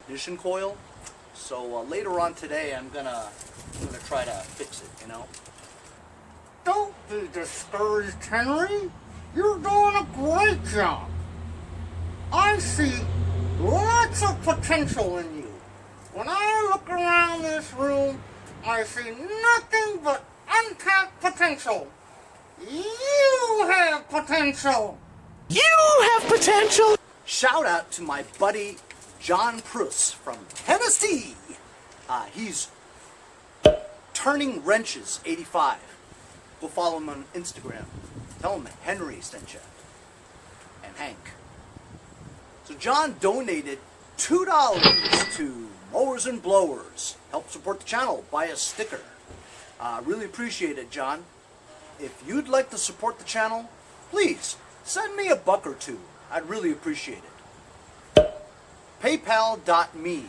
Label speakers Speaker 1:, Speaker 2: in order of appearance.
Speaker 1: ignition coil. So later on today, I'm gonna try to fix it. You know.
Speaker 2: Don't be discouraged, Henry. You're doing a great job. I see lots of potential in you. When I look around this room, I see nothing but untapped potential. You have potential.
Speaker 3: You have potential.
Speaker 1: Shout out to my buddy John Pruss from Tennessee. He's Turning Wrenches 85. Go follow him on Instagram. Tell him Henry sent you. And Hank. So John donated $2 to Mowers and Blowers. Help support the channel. Buy a sticker. Really appreciate it, John. If you'd like to support the channel, please send me $1 or $2. I'd really appreciate it. PayPal.me